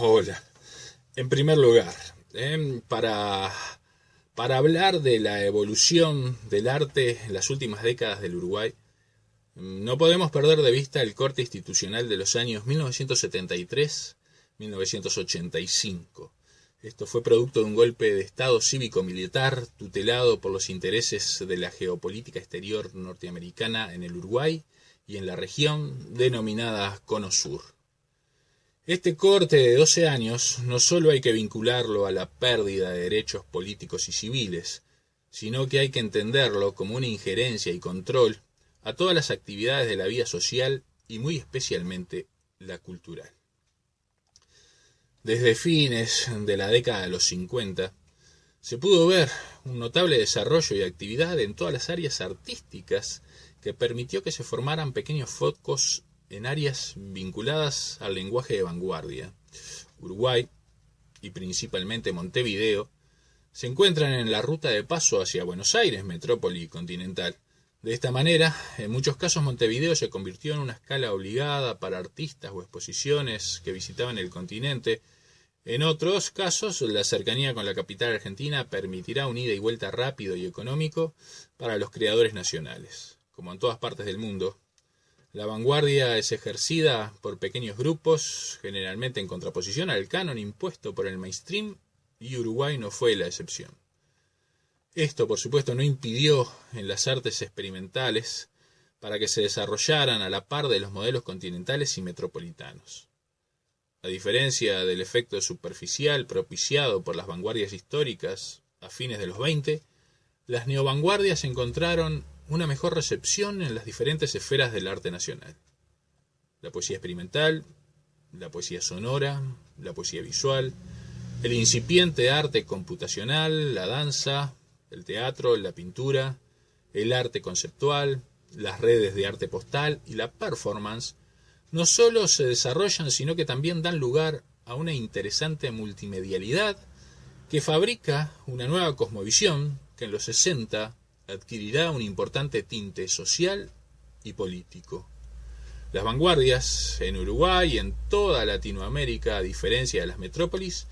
Hola. En primer lugar, para hablar de la evolución del arte en las últimas décadas del Uruguay, no podemos perder de vista el corte institucional de los años 1973-1985. Esto fue producto de un golpe de Estado cívico-militar tutelado por los intereses de la geopolítica exterior norteamericana en el Uruguay y en la región denominada Cono Sur. Este corte de 12 años no solo hay que vincularlo a la pérdida de derechos políticos y civiles, sino que hay que entenderlo como una injerencia y control a todas las actividades de la vida social y muy especialmente la cultural. Desde fines de la década de los 50, se pudo ver un notable desarrollo y actividad en todas las áreas artísticas que permitió que se formaran pequeños focos en áreas vinculadas al lenguaje de vanguardia. Uruguay, y principalmente Montevideo, se encuentran en la ruta de paso hacia Buenos Aires, metrópoli continental. De esta manera, en muchos casos Montevideo se convirtió en una escala obligada para artistas o exposiciones que visitaban el continente. En otros casos, la cercanía con la capital argentina permitirá un ida y vuelta rápido y económico para los creadores nacionales. Como en todas partes del mundo, la vanguardia es ejercida por pequeños grupos, generalmente en contraposición al canon impuesto por el mainstream, y Uruguay no fue la excepción. Esto, por supuesto, no impidió en las artes experimentales para que se desarrollaran a la par de los modelos continentales y metropolitanos. A diferencia del efecto superficial propiciado por las vanguardias históricas a fines de los 20, las neovanguardias encontraron una mejor recepción en las diferentes esferas del arte nacional. La poesía experimental, la poesía sonora, la poesía visual, el incipiente arte computacional, la danza, el teatro, la pintura, el arte conceptual, las redes de arte postal y la performance no solo se desarrollan, sino que también dan lugar a una interesante multimedialidad que fabrica una nueva cosmovisión que en los 60 adquirirá un importante tinte social y político. Las vanguardias en Uruguay y en toda Latinoamérica, a diferencia de las metrópolis,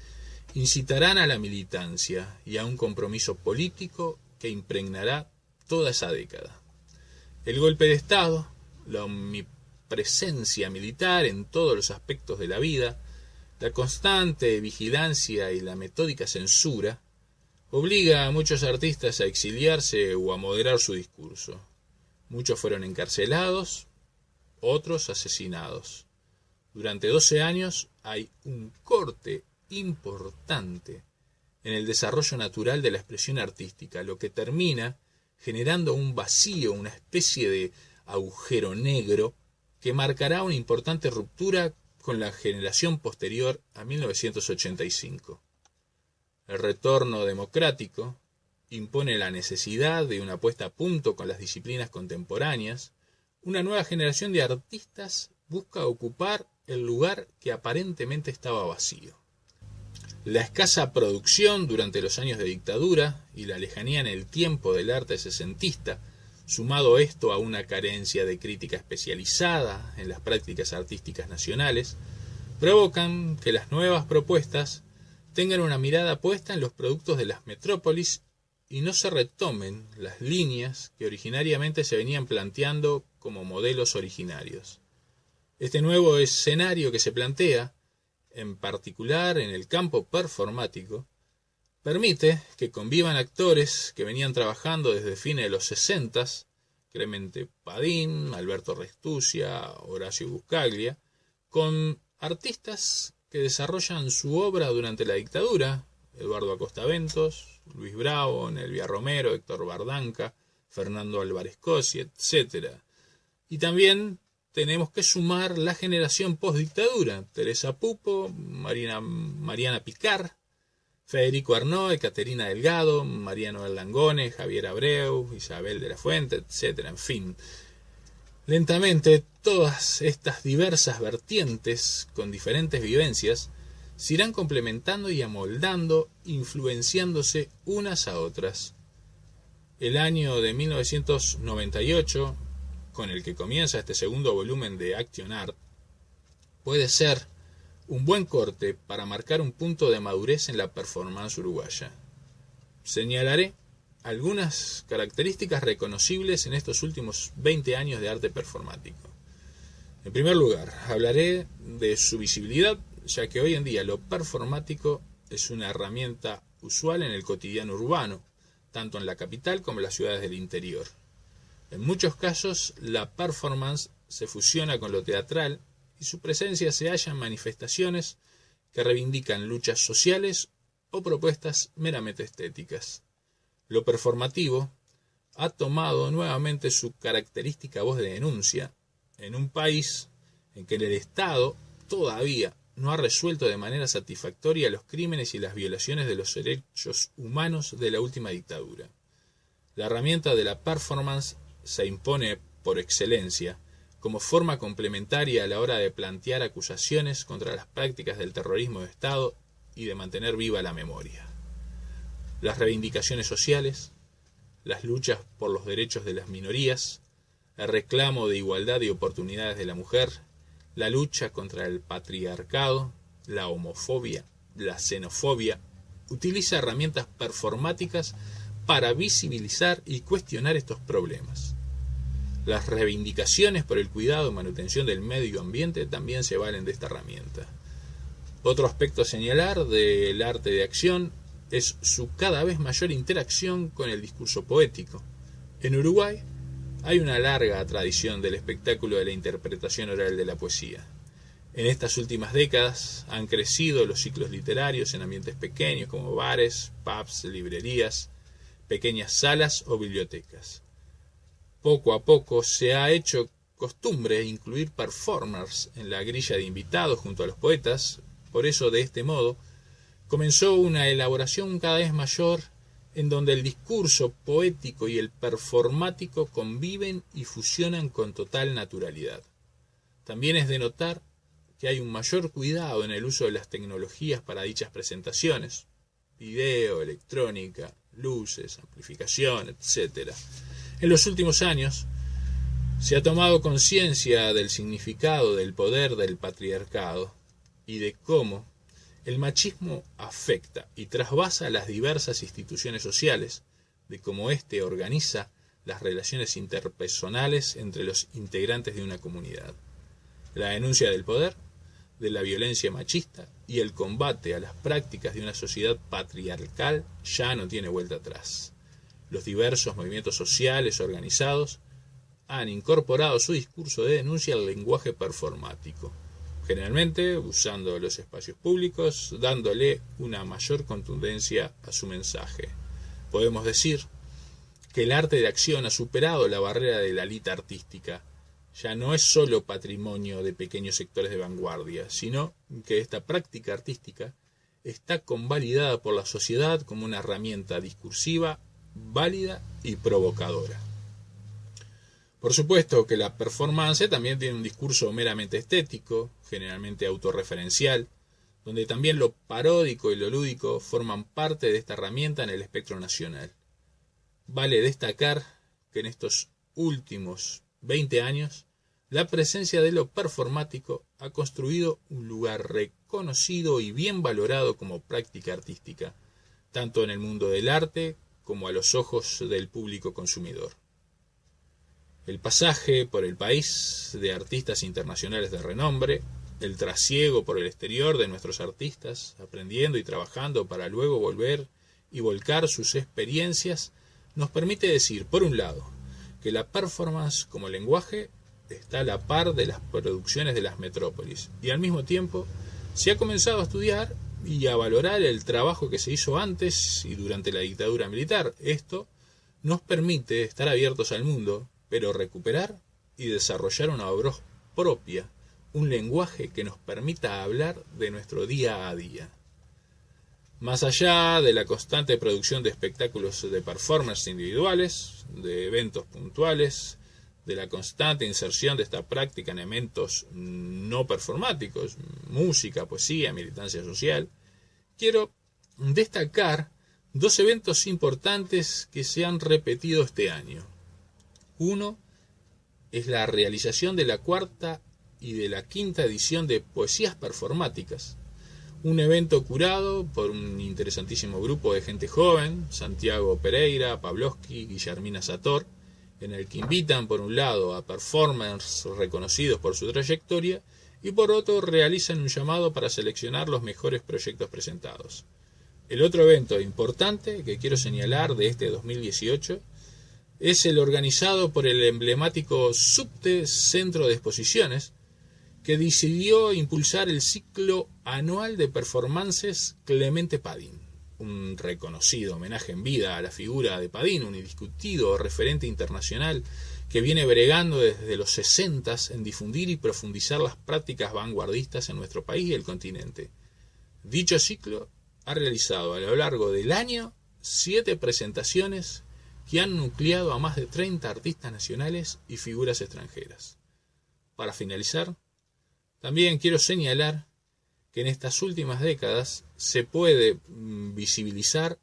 incitarán a la militancia y a un compromiso político que impregnará toda esa década. El golpe de Estado, la omnipresencia militar en todos los aspectos de la vida, la constante vigilancia y la metódica censura obliga a muchos artistas a exiliarse o a moderar su discurso. Muchos fueron encarcelados, otros asesinados. Durante 12 años hay un corte importante en el desarrollo natural de la expresión artística, lo que termina generando un vacío, una especie de agujero negro que marcará una importante ruptura con la generación posterior a 1985. El retorno democrático impone la necesidad de una puesta a punto con las disciplinas contemporáneas. Una nueva generación de artistas busca ocupar el lugar que aparentemente estaba vacío. La escasa producción durante los años de dictadura y la lejanía en el tiempo del arte sesentista, sumado esto a una carencia de crítica especializada en las prácticas artísticas nacionales, provocan que las nuevas propuestas tengan una mirada puesta en los productos de las metrópolis y no se retomen las líneas que originariamente se venían planteando como modelos originarios. Este nuevo escenario que se plantea, en particular en el campo performático, permite que convivan actores que venían trabajando desde fines de los 60, Clemente Padín, Alberto Restuccia, Horacio Buscaglia, con artistas que desarrollan su obra durante la dictadura, Eduardo Acosta Ventos, Luis Bravo, Nelvia Romero, Héctor Bardanca, Fernando Álvarez Cossi, etc. Y también tenemos que sumar la generación post-dictadura, Teresa Pupo, Mariana Picar, Federico Arnaud, Caterina Delgado, Mariano Langone, Javier Abreu, Isabel de la Fuente, etc. En fin, lentamente todas estas diversas vertientes con diferentes vivencias se irán complementando y amoldando, influenciándose unas a otras. El año de 1998, con el que comienza este segundo volumen de Action Art, puede ser un buen corte para marcar un punto de madurez en la performance uruguaya. Señalaré algunas características reconocibles en estos últimos 20 años de arte performático. En primer lugar, hablaré de su visibilidad, ya que hoy en día lo performático es una herramienta usual en el cotidiano urbano, tanto en la capital como en las ciudades del interior. En muchos casos, la performance se fusiona con lo teatral y su presencia se halla en manifestaciones que reivindican luchas sociales o propuestas meramente estéticas. Lo performativo ha tomado nuevamente su característica voz de denuncia en un país en que el Estado todavía no ha resuelto de manera satisfactoria los crímenes y las violaciones de los derechos humanos de la última dictadura. La herramienta de la performance se impone por excelencia como forma complementaria a la hora de plantear acusaciones contra las prácticas del terrorismo de Estado y de mantener viva la memoria. Las reivindicaciones sociales, las luchas por los derechos de las minorías, el reclamo de igualdad y oportunidades de la mujer, la lucha contra el patriarcado, la homofobia, la xenofobia, utiliza herramientas performáticas para visibilizar y cuestionar estos problemas. Las reivindicaciones por el cuidado y manutención del medio ambiente también se valen de esta herramienta. Otro aspecto a señalar del arte de acción es su cada vez mayor interacción con el discurso poético. En Uruguay hay una larga tradición del espectáculo de la interpretación oral de la poesía. En estas últimas décadas han crecido los ciclos literarios en ambientes pequeños como bares, pubs, librerías, pequeñas salas o bibliotecas. Poco a poco se ha hecho costumbre incluir performers en la grilla de invitados junto a los poetas. Por eso, de este modo, comenzó una elaboración cada vez mayor en donde el discurso poético y el performático conviven y fusionan con total naturalidad. También es de notar que hay un mayor cuidado en el uso de las tecnologías para dichas presentaciones: video, electrónica, luces, amplificación, etc. En los últimos años se ha tomado conciencia del significado del poder del patriarcado y de cómo el machismo afecta y trasvasa las diversas instituciones sociales, de cómo éste organiza las relaciones interpersonales entre los integrantes de una comunidad. La denuncia del poder, de la violencia machista y el combate a las prácticas de una sociedad patriarcal ya no tiene vuelta atrás. Los diversos movimientos sociales organizados han incorporado su discurso de denuncia al lenguaje performático, generalmente usando los espacios públicos, dándole una mayor contundencia a su mensaje. Podemos decir que el arte de acción ha superado la barrera de la élite artística. Ya no es solo patrimonio de pequeños sectores de vanguardia, sino que esta práctica artística está convalidada por la sociedad como una herramienta discursiva, válida y provocadora. Por supuesto que la performance también tiene un discurso meramente estético, generalmente autorreferencial, donde también lo paródico y lo lúdico forman parte de esta herramienta en el espectro nacional. Vale destacar que en estos últimos 20 años, la presencia de lo performático ha construido un lugar reconocido y bien valorado como práctica artística, tanto en el mundo del arte como a los ojos del público consumidor. El pasaje por el país de artistas internacionales de renombre, el trasiego por el exterior de nuestros artistas, aprendiendo y trabajando para luego volver y volcar sus experiencias, nos permite decir, por un lado, que la performance como lenguaje está a la par de las producciones de las metrópolis, y al mismo tiempo se ha comenzado a estudiar y a valorar el trabajo que se hizo antes y durante la dictadura militar. Esto nos permite estar abiertos al mundo, pero recuperar y desarrollar una voz propia, un lenguaje que nos permita hablar de nuestro día a día. Más allá de la constante producción de espectáculos de performance individuales, de eventos puntuales, de la constante inserción de esta práctica en elementos no performáticos, música, poesía, militancia social, quiero destacar dos eventos importantes que se han repetido este año. Uno es la realización de la cuarta y de la quinta edición de Poesías Performáticas, un evento curado por un interesantísimo grupo de gente joven, Santiago Pereira, Pavlovsky, Guillermina Sator, en el que invitan por un lado a performers reconocidos por su trayectoria y por otro realizan un llamado para seleccionar los mejores proyectos presentados. El otro evento importante que quiero señalar de este 2018 es el organizado por el emblemático Subte Centro de Exposiciones, que decidió impulsar el ciclo anual de performances Clemente Padín, un reconocido homenaje en vida a la figura de Padín, un indiscutido referente internacional que viene bregando desde los 60 en difundir y profundizar las prácticas vanguardistas en nuestro país y el continente. Dicho ciclo ha realizado a lo largo del año 7 presentaciones que han nucleado a más de 30 artistas nacionales y figuras extranjeras. Para finalizar, también quiero señalar que en estas últimas décadas se puede visibilizar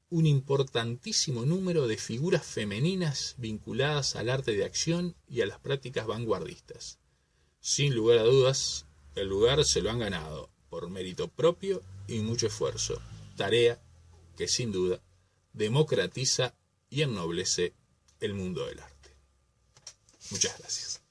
un importantísimo número de figuras femeninas vinculadas al arte de acción y a las prácticas vanguardistas. Sin lugar a dudas, el lugar se lo han ganado por mérito propio y mucho esfuerzo, tarea que sin duda democratiza y ennoblece el mundo del arte. Muchas gracias.